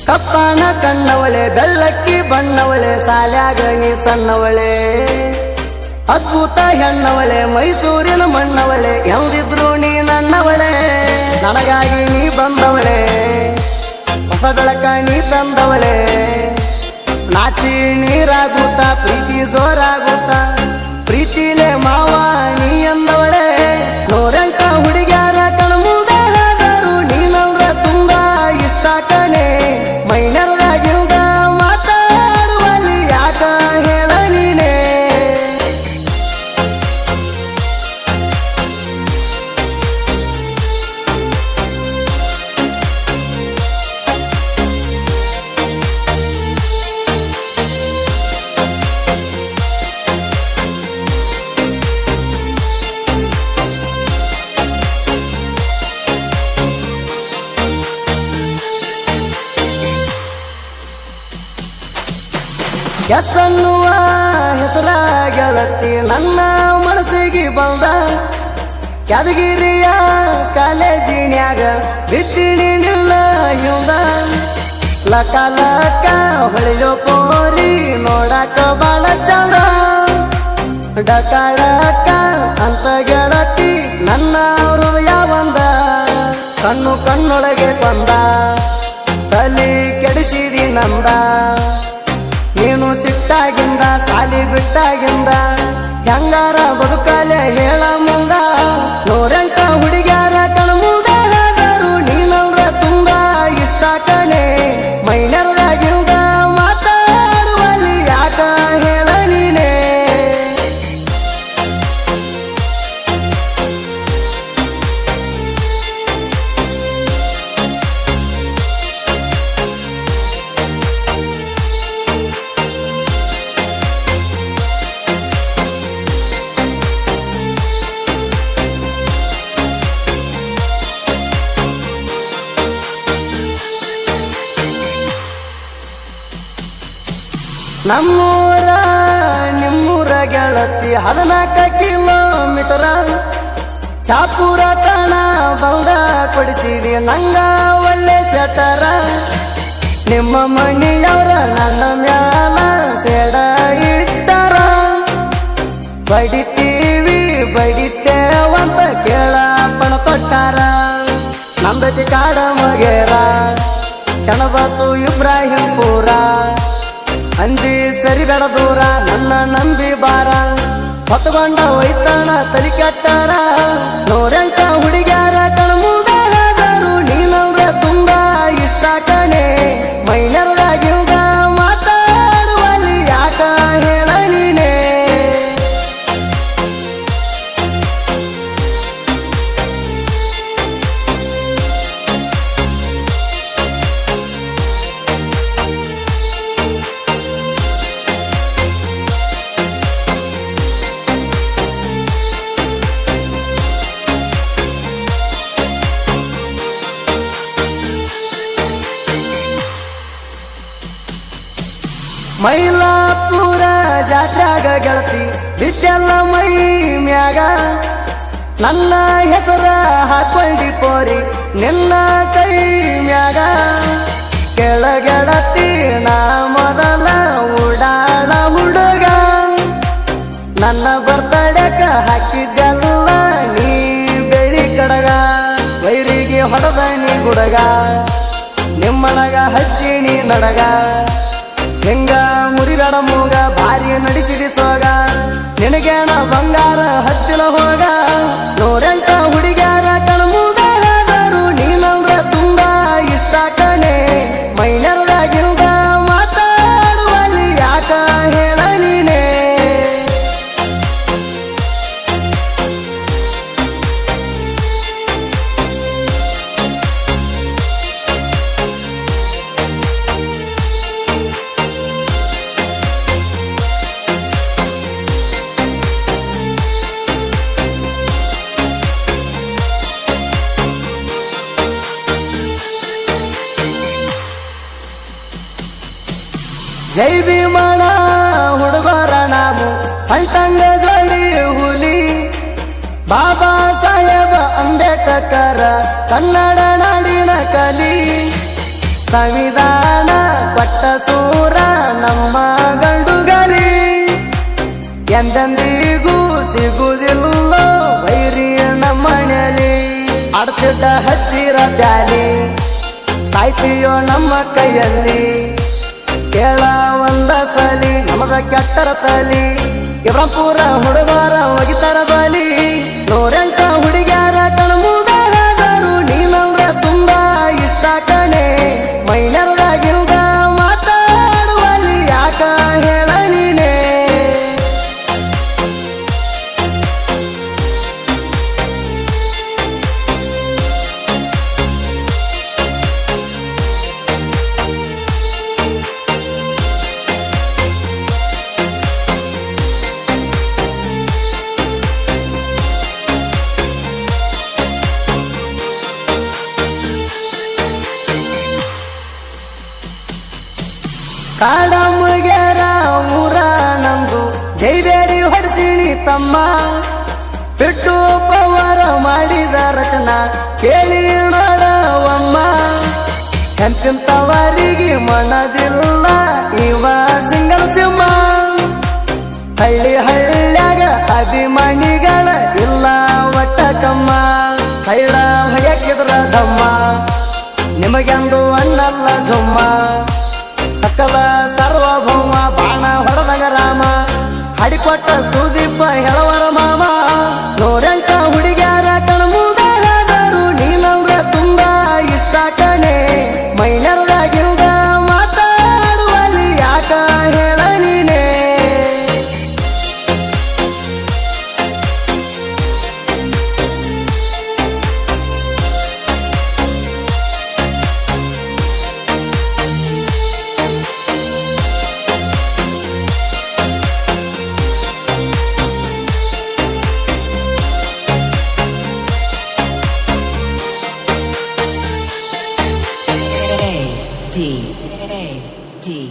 ಕಪ್ಪನ ಕಣ್ಣವಳೆ ಬೆಳ್ಳಕ್ಕಿ ಬಣ್ಣವಳೆ ಸಾಲ್ಯಾಗ ನೀ ಸಣ್ಣವಳೆ ಅದ್ಭುತ ಹೆಣ್ಣವಳೆ ಮೈಸೂರಿನ ಮಣ್ಣವಳೆ ಎಂದಿದ್ರು ನೀ ನನ್ನವಳೆ ನನಗಾಗಿ ನೀ ಬಂದವಳೆ ಹೊಸ ಬೆಳಕ ನೀ ತಂದವಳೆ ನಾಚಿ ನೀರಾಗುತ್ತ ಪ್ರೀತಿ ಜೋರಾಗುತ್ತ ಪ್ರೀತಿಲೇ ಮಾವ ನೀ ಎಂದವಳೆ ನೋರಂಕ ಹುಡುಗ್ಯಾರ ಕಣ್ಮುಂದೆ ಹೋದರು ನೀನಂದ್ರ ತುಂಬಾ ಇಷ್ಟ ಕಣೆ ಮೈನರದಾಗಿಲ್ದ ಮಾತಾಡುವಲ್ಲಿ ಯಾಕ ಹೇಳ ನೀನೇ ಎಸ್ಸನ್ನುವ ಹೆಸರ ಗೆಳತಿ ನನ್ನ ಮನಸ್ಸಿಗೆ ಬಂದ ಯಾದಗಿರಿಯ ಕಾಲೇಜಿನ್ಯಾಗ ಬಿತ್ತಿನಿ ನಿಲ್ಲ ಹಿಂದ ಲಕ ಲಕ ಹೊಳೆಯೋ ಕೋರಿ ನೋಡಕ ಬಾಳ ಚಂದ ಡಕ ಡಕ ಅಂತ ಗೆಳತಿ ನನ್ನ ಹೃದಯ ಬಂದ ಕಣ್ಣು ಕಣ್ಣೊಳಗೆ ಬಂದ ತಲೆ ಕೆಡಿಸಿದಿ ನಂದ ನೀನು ಸಿಟ್ಟಾಗಿಂದ ಸಾಲಿ ಬಿಟ್ಟಾಗಿಂದ ಹೆಂಗಾರ ಬದುಕಲೆ ಹೇಳ ಮುಂದ ನೋರಂಕ ಹುಡುಗ್ಯಾರ ಕಣ್ಮುಂದೆ ಹೋದರು ನೀನಂದ್ರ ತುಂಬಾ ಇಷ್ಟ ಕಣೆ ಮೈನರದಾಗಿಲ್ದ ಮಾತಾಡುವಲ್ಲಿ ಯಾಕ ಹೇಳ ನೀನೇ ನಮ್ಮೂರ ನಿಮ್ಮೂರ ಗೆಳತಿ 14 ಕಿಲೋಮೀಟರ ಚಾಪುರ ತಣ ಬಂದ ಕೊಡಿಸಿದಿ ನಂಗ ಒಳ್ಳೆ ಸೆಟರ ನಿಮ್ಮ ಮಣಿಯವರ ನನ್ನ ಮ್ಯಾಲ ಸೆಡ ಇಟ್ಟರ ಬಡಿತೀವಿ ಬಡಿತೇವಂತ ಕೇಳ ಪಣ ಕೊಟ್ಟಾರ ನಂದತಿ ಕಾಡ ಮಗೇರ ಚಣಬಸು ಇಬ್ರಾಹಿಂಪುರ ಅಂದಿ ಸರಿ ಬೇಡ ದೂರ ನನ್ನ ನಂಬಿ ಬಾರ ಹೊತ್ಕೊಂಡ ಒಯ್ತಾನ ತಲಿ ಕೆಟ್ಟಾರ ನೋರಂಕ ಹುಡುಗ್ಯಾರ ಕಣ್ಮುಂದೆ ಹೋದರು ನೀನಂದ್ರ ತುಂಬಾ ಇಷ್ಟ ಕಣೆ ಮೈನರದಾಗಿಲ್ದ ಮಾತಾಡುವಲ್ಲಿ ಯಾಕ ಹೇಳ ನೀನೇ ಮೈಲಾಪುರ ಜಾತ್ರಾಗ ಗೆಳತಿ ಬಿದ್ದೆಲ್ಲ ಮೈ ಮ್ಯಾಗ ನನ್ನ ಹೆಸರ ಹಾಕೊಂಡಿ ಪೋರಿ ನಿನ್ನ ಕೈ ಮ್ಯಾಗ ಕೆಳಗೆಳತಿ ನಾ ಮೊದಲ ಉಡಾಳ ಹುಡುಗ ನನ್ನ ಬರ್ತಡಕ ಹಾಕಿದ್ದೆಲ್ಲ ನೀ ಬೆಳಿ ಕಡಗ ವೈರಿಗೆ ಹೊಡೆದ ನೀ ಗುಡಗ ನಿಮ್ಮನಗ ಹಚ್ಚಿ ನೀ ನಡಗ ಹೆಂಗ ಮುರಿಬೇಡ ಮೂಗ ಭಾರಿ ನಡೆಸಿದಿ ಸೋಗ ನಿನಗೇನ ಬಂಗಾರ ಹತ್ತಿನ ಹೋಗ ನೋರಂಕ ಹುಡುಗ್ಯಾರ ಕಣ್ಮುಂದೆ ಹೋದರು ನೀನಂದ್ರ ತುಂಬಾ ಇಷ್ಟ ಕಣೆ ಮೈನರದಾಗಿಲ್ದ ಮಾತಾಡುವಲ್ಲಿ ಯಾಕ ಹೇಳ ನೀನೇ ಜೈ ಭೀಮಣ ಹುಡುಗರ ನಾವು ಹೊಂಟಂಗ ಜೋಡಿ ಹುಲಿ ಬಾಬಾ ಸಾಹೇಬ ಅಂಬೇಡ್ಕರ್ ಲೇಖಕರ ಕನ್ನಡ ನಾಡಿನ ಕಲಿ ಸಂವಿಧಾನ ಕೊಟ್ಟ ಸೂರ ನಮ್ಮ ಗಂಡುಗಲಿ ಎಂದೆಂದಿಗೂ ಸಿಗುವುದಿಲ್ಲ ವೈರಿ ನಮ್ಮನೆಯಲ್ಲಿ ಅಡ್ತಿದ್ದ ಹಚ್ಚಿರ ಬ್ಯಾಲಿ ಸಾಯ್ತೀಯೋ ನಮ್ಮ ಕೈಯಲ್ಲಿ ಕೇಳ ಒಂದ ಸಲಿ ನಮದ ಕೆಟ್ಟರ ತಲಿ ಇಬ್ರಾಪುರ ಹುಡುಗರ ಒಗಿತರ ಬಲಿ ನೂರೆಂಟ ಹುಡುಗ್ಯಾರ ಕಣ್ಮುದಾದರು ನೀನಂದ್ರೆ ತುಂಬಾ ಇಷ್ಟ ಕಣೆ ಮೈನರದಾಗಿಲ್ದ ಮಾತಾಡುವಲ್ಲಿ ಯಾಕ ಹೇಳ ನೀನೇ ಕಾಡ ಮುಗ್ಯಾರ ಊರ ನಂದು ಜೈಬೇರಿ ಹೊಡ್ಸಿಣಿ ತಮ್ಮ ಬಿಟ್ಟು ಪವರ ಮಾಡಿದ ರಚನಾ ಕೇಳಿ ನೋಡವಮ್ಮ ಎಂತಿಂತವರಿಗೆ ಮನದಿಲ್ಲ ಇವ ಸಿಂಗಲ್ ಸಿಂಹ ಹಳ್ಳಿ ಹಳ್ಳ್ಯಾಗ ಅಭಿಮಾನಿಗಳ ಇಲ್ಲ ಒಟ್ಟ ಕಮ್ಮ ಸೈಡ ಹೊಯ್ಯಕ್ಕಿದ್ರ ದಮ್ಮ ನಿಮಗೆಂದು ಅಣ್ಣಲ್ಲ ಜುಮ್ಮ ಸಕಲ ಸರ್ವಭೌಮ ಬಾಣ ಹೊಡೆದಾಗ ರಾಮ ಹಡಿಕೊಟ್ಟ ಸುದೀಪ ಹೇಳವರ ಮಾಮ ನೂರೆಂಟ ಹುಡುಗ್ಯಾರ ಕಣ್ಮುದಾದರು ನೀನಂದ್ರೆ ತುಂಬಾ ಇಷ್ಟ ಕಣೆ ಮೈನರದಾಗಿಲ್ದ ಮಾತಾಡುವಲ್ಲಿ ಯಾಕ ಹೇಳ ನೀನೇ A D